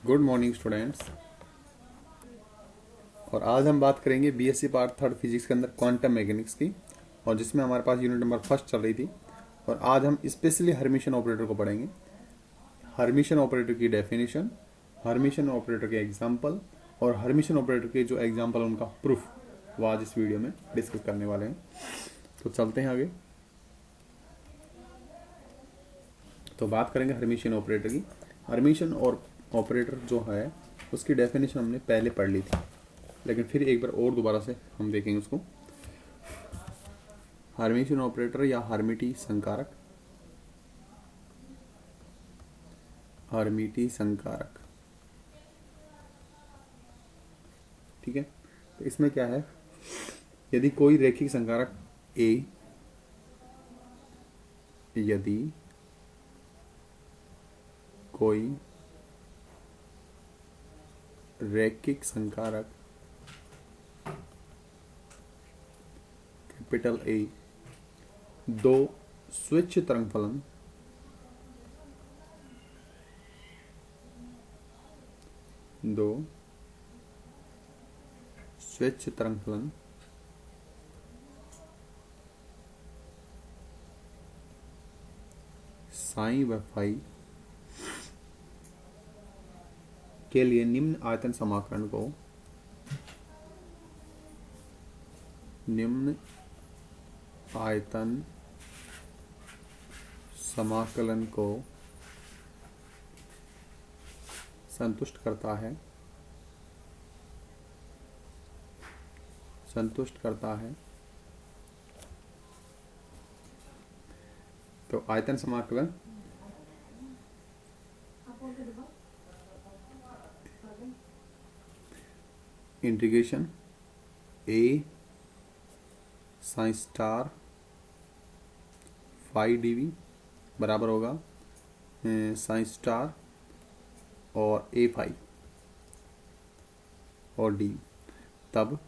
Good morning students. और आज हम बात करेंगे बीएससी पार्ट थर्ड फिजिक्स के अंदर क्वांटम मैकेनिक्स की, और जिसमें हमारे पास यूनिट नंबर फर्स्ट चल रही थी। और आज हम स्पेशली हर्मिशन ऑपरेटर को पढ़ेंगे। हर्मिशन ऑपरेटर की डेफिनेशन, हर्मिशन ऑपरेटर के एग्जाम्पल और हर्मिशन ऑपरेटर के जो एग्जाम्पल उनका प्रूफ, वो आज इस वीडियो में डिस्कस करने वाले हैं। तो चलते हैं आगे। तो बात करेंगे हर्मिशन ऑपरेटर की। हर्मिशन और ऑपरेटर जो है उसकी डेफिनेशन हमने पहले पढ़ ली थी, लेकिन फिर एक बार और दोबारा से हम देखेंगे उसको। हर्मिशन ऑपरेटर या हर्मिटी संकारक, हर्मिटी संकारक, ठीक है। तो इसमें क्या है, यदि कोई रैखिक संकारक ए, यदि कोई रैखिक संकारक कैपिटल ए दो स्वच्छ तरंग फलन साई व फाई के लिए निम्न आयतन समाकलन को संतुष्ट करता है। तो आयतन समाकलन इंटीग्रेशन ए साइन स्टार फाई डीवी बराबर होगा साइन स्टार और ए फाई और डी। तब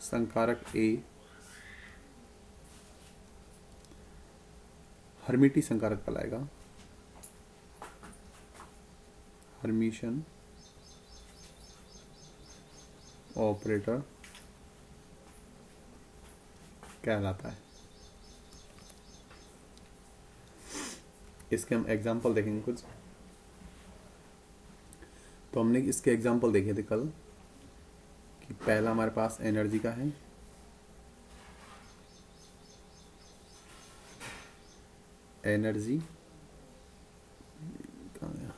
संकारक ए हर्मिटी संकारक कहलाएगा। हर्मिशन ऑपरेटर कहलाता है। इसके हम एग्जाम्पल देखेंगे कुछ। तो हमने इसके एग्जाम्पल देखे थे कल कि पहला हमारे पास एनर्जी का है। एनर्जी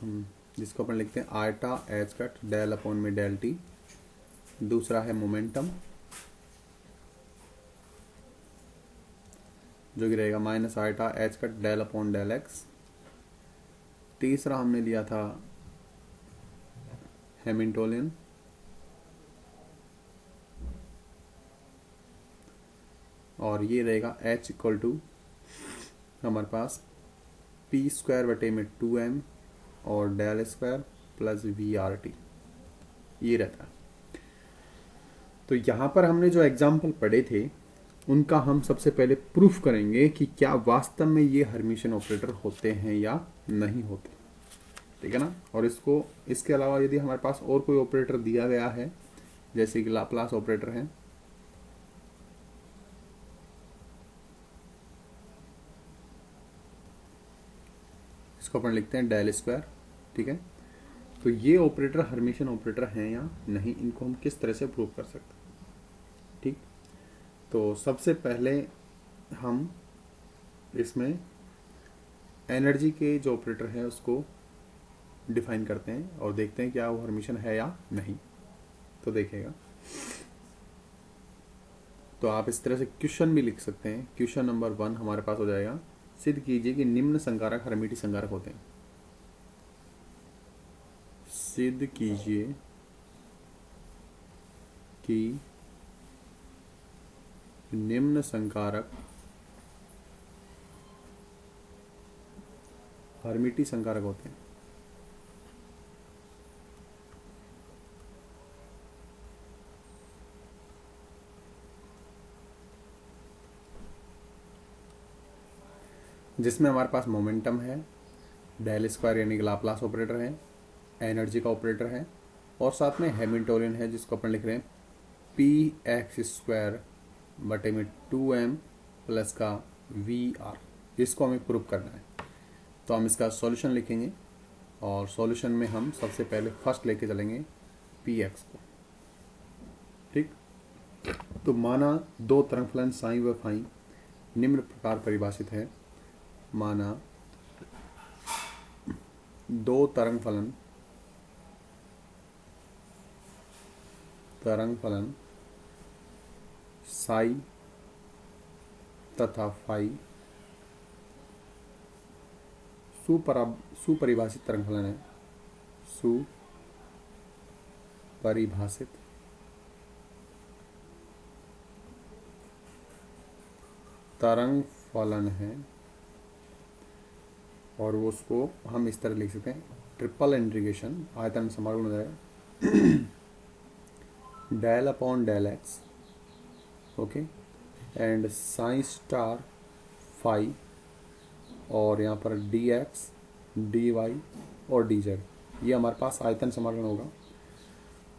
हम जिसको अपन लिखते हैं iota h cut del upon में डेल टी। दूसरा है मोमेंटम जो कि रहेगा minus iota h cut del upon del x. तीसरा हमने लिया था हैमिल्टोनियन, और ये रहेगा h इक्वल टू हमारे पास पी स्क्वायर बटे में 2m और del square plus v r t, ये रहता है। तो यहाँ पर हमने जो एग्जाम्पल पढ़े थे उनका हम सबसे पहले प्रूफ करेंगे कि क्या वास्तव में ये हर्मिशन ऑपरेटर होते हैं या नहीं होते, ठीक है ना। और इसके अलावा यदि हमारे पास और कोई ऑपरेटर दिया गया है, जैसे कि लाप्लास ऑपरेटर है, इसको अपन लिखते हैं डेल स्क्वायर, ठीक है। तो ये ऑपरेटर हर्मिशन ऑपरेटर हैं या नहीं, इनको हम किस तरह से प्रूव कर सकते हैं, ठीक। तो सबसे पहले हम इसमें एनर्जी के जो ऑपरेटर है उसको डिफाइन करते हैं और देखते हैं क्या वो हर्मिशन है या नहीं। तो देखिएगा, तो आप इस तरह से क्वेश्चन भी लिख सकते हैं। क्वेश्चन नंबर 1 हमारे पास हो जाएगा, सिद्ध कीजिए कि निम्न संकारक हर्मिटी संकारक होते हैं। सिद्ध कीजिए कि निम्न संकारक हर्मिटी संकारक होते हैं। जिसमें हमारे पास मोमेंटम है, डेल स्क्वायर यानी कि लाप्लास ऑपरेटर है, एनर्जी का ऑपरेटर है, और साथ में हैमिल्टोनियन है जिसको अपन लिख रहे हैं पी एक्स स्क्वायर बटे में 2m प्लस का वी आर। इसको हमें प्रूव करना है। तो हम इसका सॉल्यूशन लिखेंगे और सॉल्यूशन में हम सबसे पहले फर्स्ट लेके चलेंगे पी एक्स को। ठीक, तो माना दो तरंग फलन साइन व फाई निम्न प्रकार परिभाषित है। माना दो तरंग फलन साई तथा फाई सुपरिभाषित तरंग फलन है। सुपरिभाषित तरंग फलन है और वो उसको हम इस तरह लिख सकते हैं, ट्रिपल इंटीग्रेशन आयतन समाकलन हो जाएगा del upon del x, okay, and sine star phi, और यहाँ पर डी एक्स डी वाई और डी जेड, ये हमारे पास आयतन समाकलन होगा।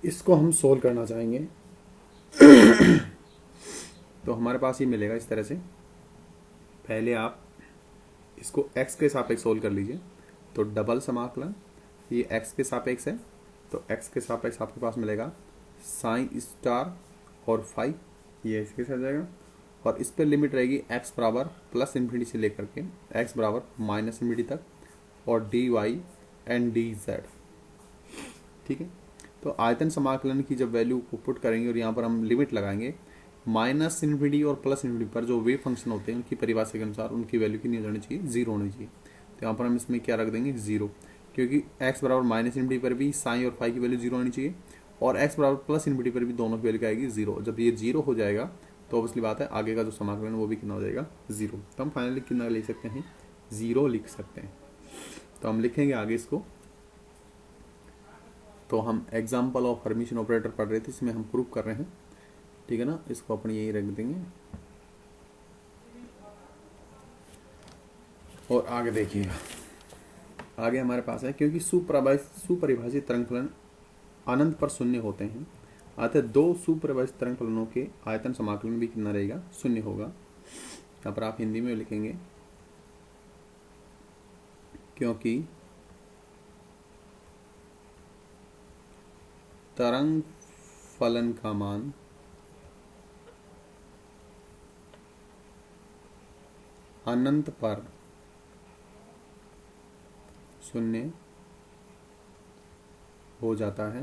इसको हम सोल्व करना चाहेंगे तो हमारे पास ये मिलेगा इस तरह से। पहले आप इसको x के सापेक्ष सोल्व कर लीजिए, तो डबल समाकलन, ये x के सापेक्ष है, तो x के सापेक्ष आपके पास मिलेगा साइन स्टार और फाई, ये इसके साथ जाएगा, और इस पर लिमिट रहेगी x बराबर प्लस इन्फिनिटी से लेकर के x बराबर माइनस इन्फिनिटी तक, और d y and d z. ठीक है, तो आयतन समाकलन की जब वैल्यू को पुट करेंगे और यहाँ पर हम लिमिट लगाएंगे माइनस इन्फिनिटी और प्लस इन्फिनिटी पर, जो वेव फंक्शन होते हैं उनकी परिभाषा के अनुसार उनकी वैल्यू कितनी हो जानी चाहिए, 0 होनी चाहिए। तो यहाँ पर हम इसमें क्या रख देंगे, 0, क्योंकि x बराबर माइनस इन्फिनिटी पर भी साइन और फाई की वैल्यू 0 होनी चाहिए, और x बराबर प्लस इन्फिनिटी पर भी दोनों की वैल्यू क्या आएगी, 0। जब ये 0 हो जाएगा तो ऑब्वियसली बात है आगे का जो समाकलन है वो भी कितना हो जाएगा, 0। तो हम फाइनली कितना लिख सकते हैं, 0 लिख सकते हैं। तो हम लिखेंगे आगे इसको। तो हम एग्जाम्पल ऑफ हर्मिटियन ऑपरेटर पढ़ रहे थे, इसमें हम प्रूव कर रहे हैं। ठीक है ना, इसको अपन यही रख देंगे और आगे देखिएगा। आगे हमारे पास है, क्योंकि सुपरिभाषित तरंग फलन अनंत पर शून्य होते हैं, अतः दो सुपरिभाषित तरंग फलनों के आयतन समाकलन भी कितना रहेगा, शून्य होगा। यहाँ पर आप हिंदी में लिखेंगे, क्योंकि तरंग फलन का मान अनंत पर शून्य हो जाता है,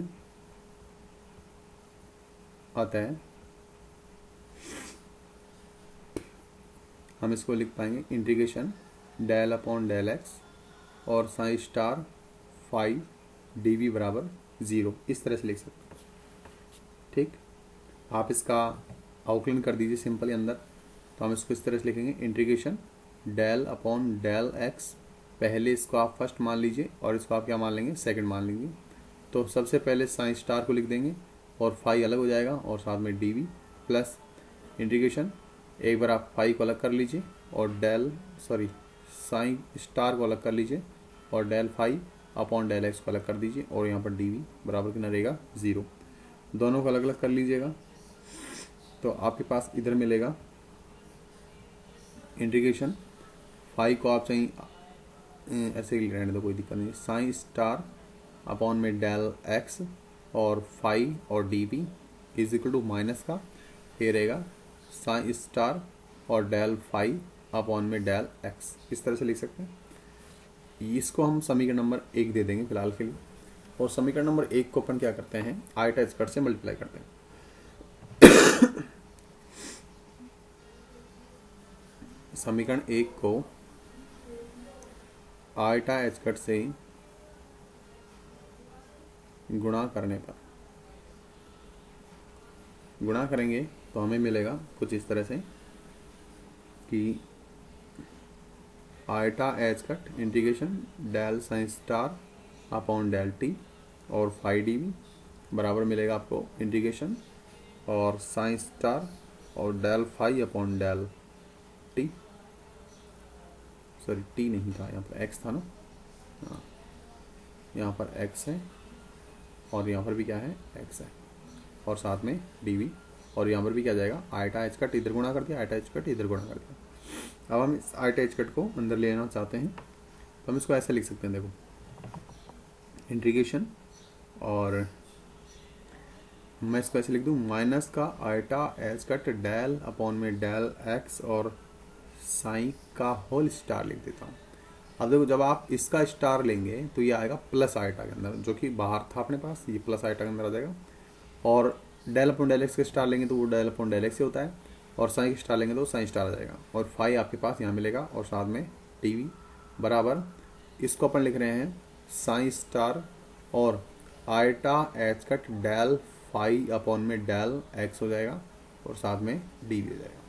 अतः हम इसको लिख पाएंगे integration del upon del x और sign star phi d we बराबर 0, इस तरह से लिख सकते हैं। ठीक, आप इसका आउटलाइन कर दीजिए सिंपली अंदर। तो हम इसको इस तरह से लिखेंगे, integration del upon del x, पहले इसको आप फर्स्ट मान लीजिए और इसको आप क्या मान लेंगे, सेकंड मान लेंगे। तो सबसे पहले साइन स्टार को लिख देंगे और फाई अलग हो जाएगा और साथ में डी वी प्लस इंटीग्रेशन, एक बार आप फाई को अलग कर लीजिए और साइन स्टार को अलग कर लीजिए और del phi upon del x को अलग कर दीजिए, और यहाँ पर डी वी बराबर कितना रहेगा, 0। दोनों को अलग अलग कर लीजिएगा तो आपके पास इधर मिलेगा इंटीग्रेशन, फाई को आप चाहिए ऐसे ही रहने दो, कोई दिक्कत नहीं, साइन स्टार अपॉन में डेल एक्स और फाई और d v is equal to minus का, ये रहेगा साइन स्टार और डेल फाई अपॉन में डेल एक्स, इस तरह से लिख सकते हैं। इसको हम समीकरण नंबर 1 दे देंगे फिलहाल के लिए, और समीकरण नंबर 1 को अपन क्या करते हैं, आयटा स्क्वायर से मल्टीप्लाई करते हैं। समीकरण 1 को आयटा स्क्वायर से गुणा करने पर गुणा करेंगे तो हमें मिलेगा कुछ इस तरह से कि iota h cut integration del sign star upon del t और फाई डी वी बराबर मिलेगा आपको इंटीग्रेशन और साइन स्टार और del phi upon del t, sorry t नहीं था, यहाँ पर एक्स था ना, हाँ यहाँ पर एक्स है और यहाँ पर भी क्या है एक्स है और साथ में डी वी, और यहाँ पर भी क्या जाएगा आयटा एच कट इधर गुणा कर दिया, आयटा एच कट इधर गुणा कर दिया। अब हम इस आयटा एच कट को अंदर लेना चाहते हैं तो हम इसको ऐसे लिख सकते हैं, देखो इंटीग्रेशन, और मैं इसको ऐसे लिख दूँ माइनस का iota h cut del upon में डेल एक्स और साइन का होल स्टार लिख देता हूँ। अब देखो जब आप इसका स्टार लेंगे तो ये आएगा प्लस आयटा के अंदर, जो कि बाहर था अपने पास, ये प्लस आयटा के अंदर आ जाएगा। और डेल अपॉन डेल एक्स के स्टार लेंगे तो वो डेल अपॉन डेल एक्स ही होता है, और साइन के स्टार लेंगे तो साइन स्टार आ जाएगा, और फाई आपके पास यहाँ मिलेगा, और साथ में टी वी बराबर इसको अपन लिख रहे हैं साइन स्टार और iota h cut del phi upon में डेल एक्स हो जाएगा, और साथ में डी वी हो जाएगा।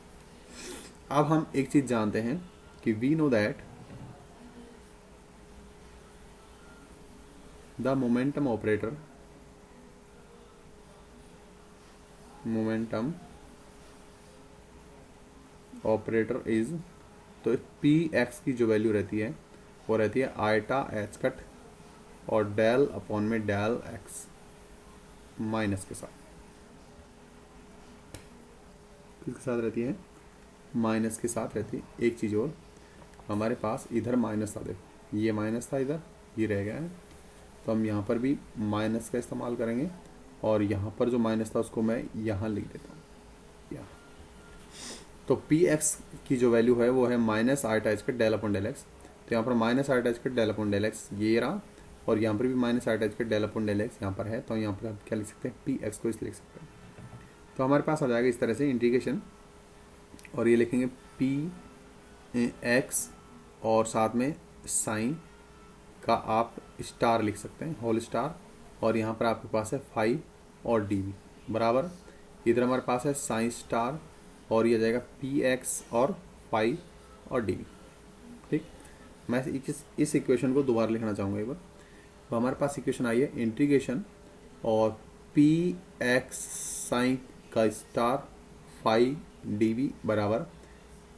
अब हम एक चीज जानते हैं कि we know that the momentum operator is, तो पी एक्स की जो वैल्यू रहती है वो रहती है आयटा एच कट और डेल अपॉन में डेल एक्स माइनस के साथ, किसके साथ रहती है माइनस के साथ रहती है। एक चीज़ और, हमारे पास इधर माइनस था, देखो ये माइनस था, इधर ये रह गया है, तो हम यहाँ पर भी माइनस का इस्तेमाल करेंगे, और यहाँ पर जो माइनस था उसको मैं यहाँ लिख देता हूँ यहाँ। तो पी एक्स की जो वैल्यू है वो है minus iota h cut del upon del x, तो यहाँ पर minus iota h cut del upon del x ये रहा, और यहाँ पर भी minus iota h cut del upon del x यहाँ पर है, तो यहाँ पर आप क्या लिख सकते हैं पी एक्स को इस लिख सकते हैं। तो हमारे पास आ जाएगा इस तरह से इंटीग्रेशन, और ये लिखेंगे पी एक्स और साथ में साइन का आप स्टार लिख सकते हैं होल स्टार, और यहाँ पर आपके पास है फाइव और डी वी बराबर, इधर हमारे पास है साइन स्टार और ये जाएगा पी एक्स और फाइव और डी वी। ठीक, मैं इस इक्वेशन को दोबारा लिखना चाहूँगा एक बार। तो हमारे पास इक्वेशन आई है इंटीग्रेशन और पी एक्स साइन का स्टार फाइव डी वी बराबर,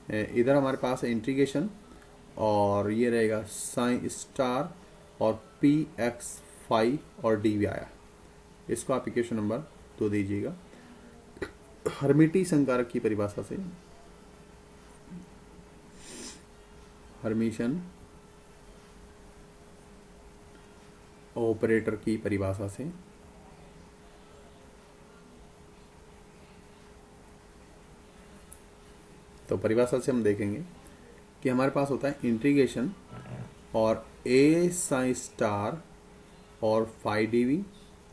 इधर हमारे पास है इंटीग्रेशन और ये रहेगा साइन स्टार और पी एक्स फाइव और डी वी आया। इसको आप इक्वेशन नंबर 2 दीजिएगा। हर्मिटी संकारक की परिभाषा से, हर्मिशन ऑपरेटर की परिभाषा से तो परिभाषा से हम देखेंगे कि हमारे पास होता है इंटीग्रेशन और ए साइन स्टार और फाइव डी वी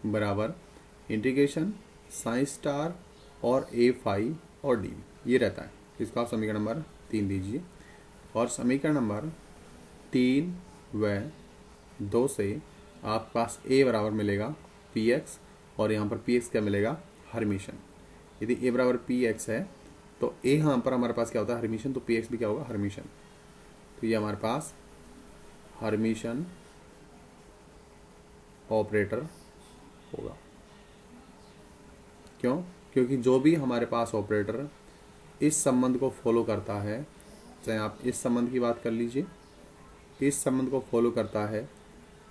बराबर इंटीग्रेशन साइन स्टार और ए फाइव और डी वी, ये रहता है। इसको आप समीकरण नंबर 3 दीजिए, और समीकरण नंबर 3 व 2 से आपके पास ए बराबर मिलेगा पी एक्स, और यहाँ पर पी एक्स क्या मिलेगा हर्मिशन। यदि ए बराबर पी एक्स है तो ए यहाँ पर हमारे पास क्या होता है हर्मिशन, तो पी एक्स भी क्या होगा हर्मिशन। तो ये हमारे पास हर्मिशन ऑपरेटर होगा। क्यों? क्योंकि जो भी हमारे पास ऑपरेटर इस संबंध को फॉलो करता है, चाहे आप इस संबंध की बात कर लीजिए, इस संबंध को फॉलो करता है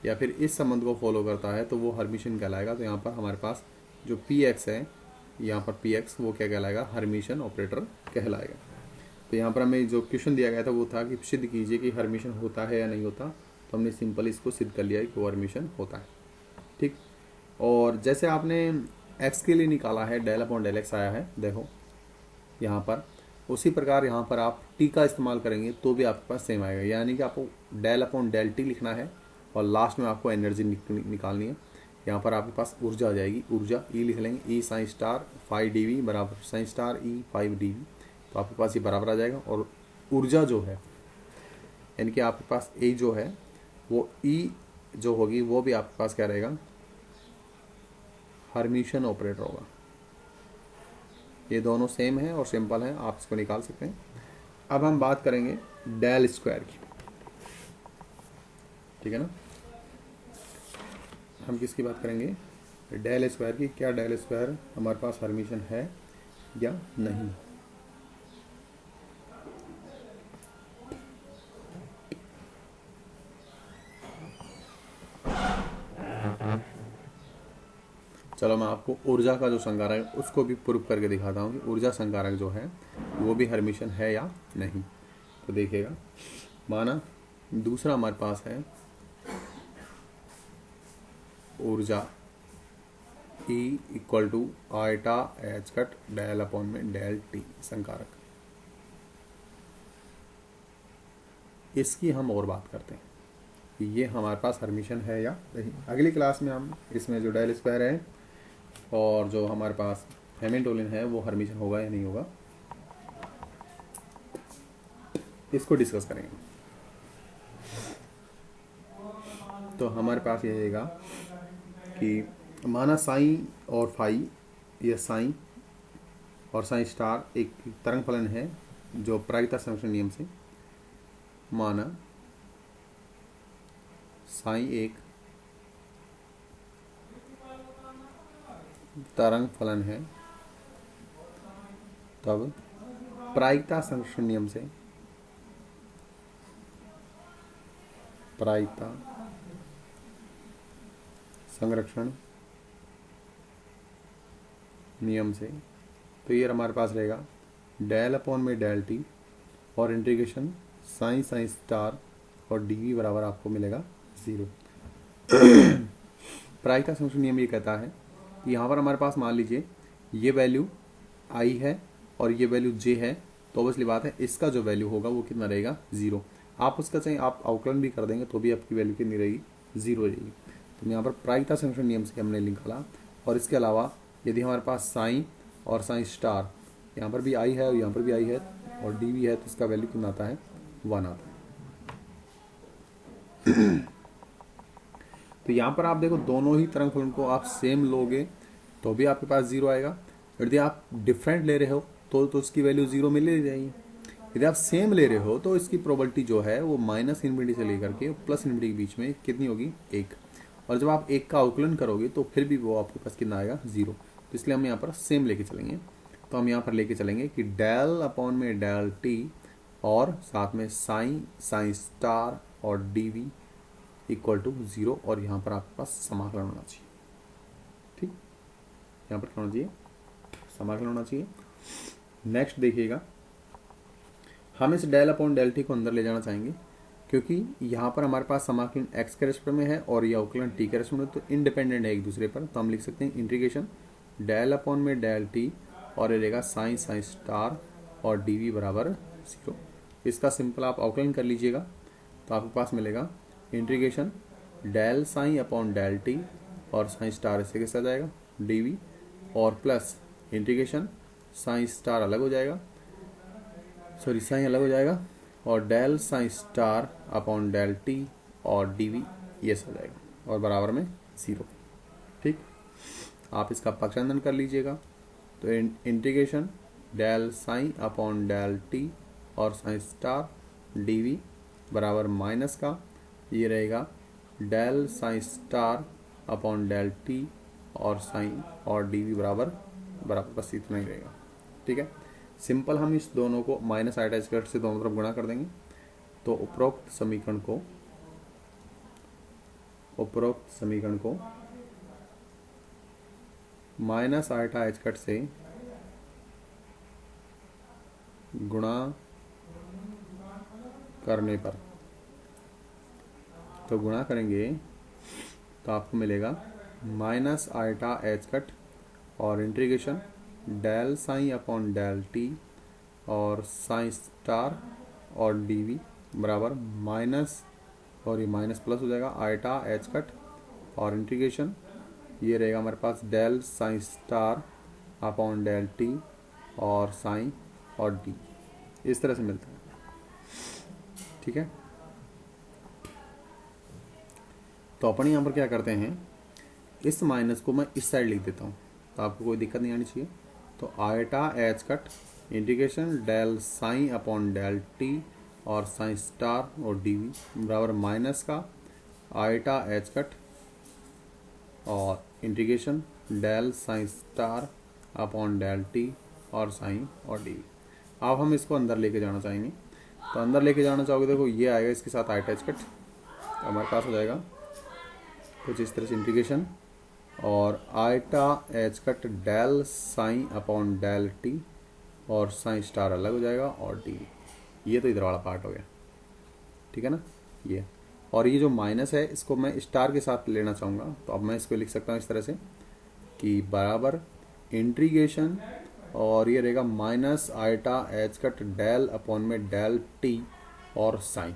या फिर इस संबंध को फॉलो करता है, तो वो हर्मिशन कहलाएगा। तो यहाँ पर हमारे पास जो पी एक्स है, यहाँ पर पी एक्स वो क्या कहलाएगा हर्मिशन ऑपरेटर कहलाएगा। तो यहाँ पर हमें जो क्वेश्चन दिया गया था वो था कि सिद्ध कीजिए कि हर्मिशन होता है या नहीं होता, तो हमने सिंपल इसको सिद्ध कर लिया है कि वो हर्मिशन होता है। ठीक, और जैसे आपने एक्स के लिए निकाला है डेल अपॉन डेल एक्स आया है, देखो यहाँ पर उसी प्रकार यहाँ पर आप टी का इस्तेमाल करेंगे तो भी आपके पास सेम आएगा, यानी कि आपको डेल अपॉन डेल टी लिखना है और लास्ट में आपको एनर्जी निकालनी है। यहाँ पर आपके पास ऊर्जा आ जाएगी, ऊर्जा ई लिख लेंगे, E psi star phi d we बराबर psi star E phi d V, तो आपके पास ये बराबर आ जाएगा। और ऊर्जा जो है यानी कि आपके पास ए जो है वो ई जो होगी वो भी आपके पास क्या रहेगा हर्मिशन ऑपरेटर होगा। ये दोनों सेम है और सिंपल है, आप इसको निकाल सकते हैं। अब हम बात करेंगे डेल स्क्वायर की, ठीक है ना। हम किसकी बात करेंगे डेल स्क्वायर की। क्या डेल स्क्वायर हमारे पास हर्मिशन है या नहीं। चलो मैं आपको ऊर्जा का जो संकारक है उसको भी प्रूव करके दिखाता हूँ कि ऊर्जा संकारक जो है वो भी हर्मिशन है या नहीं। तो देखिएगा, माना दूसरा हमारे पास है ऊर्जा E equal to iota h cut del upon में डेल टी संकारक। इसकी हम और बात करते हैं कि ये हमारे पास हर्मिशन है या नहीं। अगली क्लास में हम इसमें जो डेल स्क्वायर है और जो हमारे पास हैमिल्टोनियन है वो हर्मिशन होगा या नहीं होगा, इसको डिस्कस करेंगे। तो हमारे पास ये रहेगा कि माना साइन और फाई, या साइन और साइन स्टार एक तरंग फलन है जो प्रायिकता संरक्षण नियम से, माना साइन एक तरंग फलन है, तब प्रायिकता संरक्षण नियम से, प्रायिकता संरक्षण नियम से, तो ये हमारे पास रहेगा डेल अपॉन में डेल टी और इंटीग्रेशन साइन साइन स्टार और डी बराबर आपको मिलेगा 0। प्रायिकता संरक्षण नियम ये कहता है कि यहाँ पर हमारे पास मान लीजिए ये वैल्यू आई है और ये वैल्यू जे है, तो ऑब्वियसली बात है इसका जो वैल्यू होगा वो कितना रहेगा 0। आप उसका चाहे आप अवकलन भी कर देंगे तो भी आपकी वैल्यू कितनी रहेगी 0 रहेगी। तो यहाँ पर प्रायिकता संरक्षण नियम से हमने निकाला। और इसके अलावा यदि हमारे पास साइन और साइन स्टार, यहाँ पर भी आई है और यहाँ पर भी आई है और डी भी है, तो इसका वैल्यू कितना आता है 1 आता है। तो यहाँ पर आप देखो दोनों ही तरंग फलन को आप सेम लोगे तो भी आपके पास 0 आएगा। यदि आप डिफरेंट ले रहे हो तो उसकी वैल्यू 0 मिल ही जाएगी। यदि आप सेम ले रहे हो तो इसकी प्रोबेबिलिटी जो है वो -∞ से लेकर के +∞ के बीच में कितनी होगी 1। और जब आप 1 का अवकलन करोगे तो फिर भी वो आपके पास कितना आएगा 0। तो इसलिए हम यहाँ पर सेम लेके चलेंगे। तो हम यहाँ पर लेके चलेंगे कि डेल अपॉन में डेल टी और साथ में साइन साइन स्टार और डी वी इक्वल टू 0, और यहाँ पर आपके पास समाकलन होना चाहिए। ठीक, यहाँ पर क्या होना चाहिए, समाकलन होना चाहिए। नेक्स्ट देखिएगा, हम इस डेल अपॉन डेल टी को अंदर ले जाना चाहेंगे क्योंकि यहाँ पर हमारे पास समाकलन x के रेस्पेक्ट में है और यह अवकलन t के रेस्पेक्ट में, तो इंडिपेंडेंट है एक दूसरे पर। तो हम लिख सकते हैं इंटीग्रेशन डेल अपॉन में डेल टी और ये रहेगा साइन साइन स्टार और डी वी बराबर 0। इसका सिंपल आप अवकलन कर लीजिएगा तो आपके पास मिलेगा integration del sign upon del t और साइन स्टार इससे कैसे आ जाएगा डी वी, और प्लस इंटीग्रेशन साइन स्टार अलग हो जाएगा, सॉरी साइन अलग हो जाएगा, और del sign star upon del t और डी वी ये हो जाएगा और बराबर में 0। ठीक, आप इसका पक्षांतरण कर लीजिएगा तो integration del sign upon del t और साइन स्टार डी वी बराबर माइनस का ये रहेगा del sign star upon del t और साइन और डी वी बराबर बस इतना ही रहेगा। ठीक है, सिंपल हम इस दोनों को माइनस आइटा स्क्वायर से दोनों तरफ गुणा कर देंगे तो उपरोक्त समीकरण को माइनस आइटा एच कट से गुणा करने पर, तो गुणा करेंगे तो आपको मिलेगा माइनस आइटा एच कट और integration del sign upon del t और साइन स्टार और डी वी बराबर माइनस, और ये माइनस प्लस हो जाएगा आइटा एच कट और इंटीग्रेशन ये रहेगा हमारे पास del sign star upon del t और साइन और डी, इस तरह से मिलता है। ठीक है, तो अपन यहाँ पर क्या करते हैं, इस माइनस को मैं इस साइड लिख देता हूँ तो आपको कोई दिक्कत नहीं आनी चाहिए। तो iota h cut integration del sign upon del t और साइन स्टार और डी वी बराबर माइनस का आयटा एच कट और integration del sign star upon del t और साइन और डी वी। अब हम इसको अंदर लेके जाना चाहेंगे, तो अंदर लेके जाना चाहोगे देखो ये आएगा इसके साथ आयटा एच कट, हमारे पास हो जाएगा कुछ इस तरह से इंटीग्रेशन और iota h cut del sign upon del t और साइन स्टार अलग हो जाएगा और डी। ये तो इधर वाला पार्ट हो गया, ठीक है ना। ये और ये जो माइनस है इसको मैं स्टार के साथ लेना चाहूँगा, तो अब मैं इसको लिख सकता हूँ इस तरह से कि बराबर इंटीग्रेशन और ये रहेगा minus iota h cut del upon में डेल टी और साइन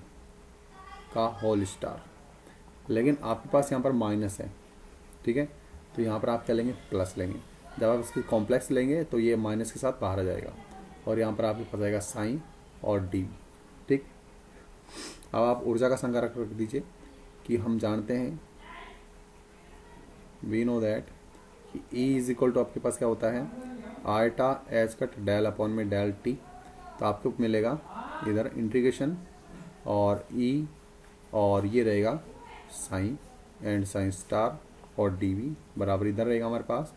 का होल स्टार। लेकिन आपके पास यहाँ पर माइनस है, ठीक है, तो यहाँ पर आप क्या लेंगे, प्लस लेंगे। जब आप इसकी कॉम्प्लेक्स लेंगे तो ये माइनस के साथ बाहर आ जाएगा और यहाँ पर आपके पास आएगा साइन और डी, ठीक। अब आप ऊर्जा का संकारक रख दीजिए कि हम जानते हैं, वी नो दैट कि E इज इक्वल टू आपके पास क्या होता है, iota h cut del upon में डेल टी। तो आपको मिलेगा इधर इंटीग्रेशन और E और ये रहेगा साइन एंड साइन स्टार और डी वी बराबर इधर रहेगा हमारे पास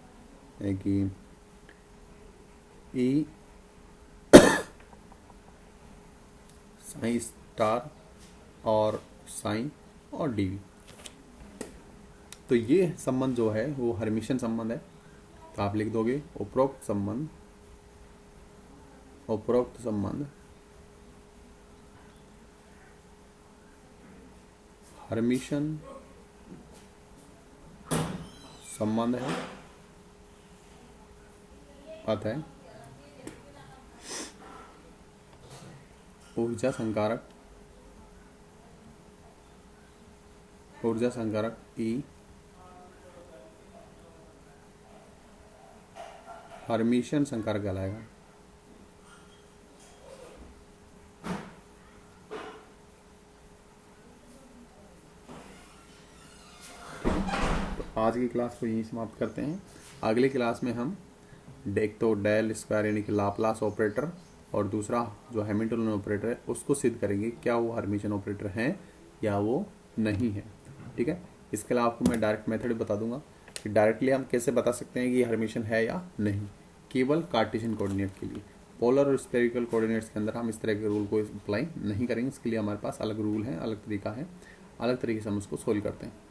कि E साइन स्टार और साइन और डी वी। तो ये संबंध जो है वो हर्मिशन संबंध है। तो आप लिख दोगे उपरोक्त संबंध हर्मिशन संबंध है, अतः ऊर्जा संकारक E हर्मिशन संकारक कहलाएगा। तो आज की क्लास को यहीं समाप्त करते हैं। अगली क्लास में हम एक तो डेल स्क्वायर यानी कि लाप्लास ऑपरेटर और दूसरा जो हैमिल्टन ऑपरेटर है उसको सिद्ध करेंगे, क्या वो हर्मिशन ऑपरेटर हैं या वो नहीं है, ठीक है। इसके अलावा आपको मैं डायरेक्ट मेथड बता दूंगा कि डायरेक्टली हम कैसे बता सकते हैं कि ये हर्मिशन है या नहीं, केवल कार्टेशियन कोऑर्डिनेट के लिए। पोलर और स्फेरिकल कोऑर्डिनेट्स के अंदर हम इस तरह के रूल को अप्लाई नहीं करेंगे, इसके लिए हमारे पास अलग रूल है, अलग तरीका है, अलग तरीके से हम उसको सोल्व करते हैं।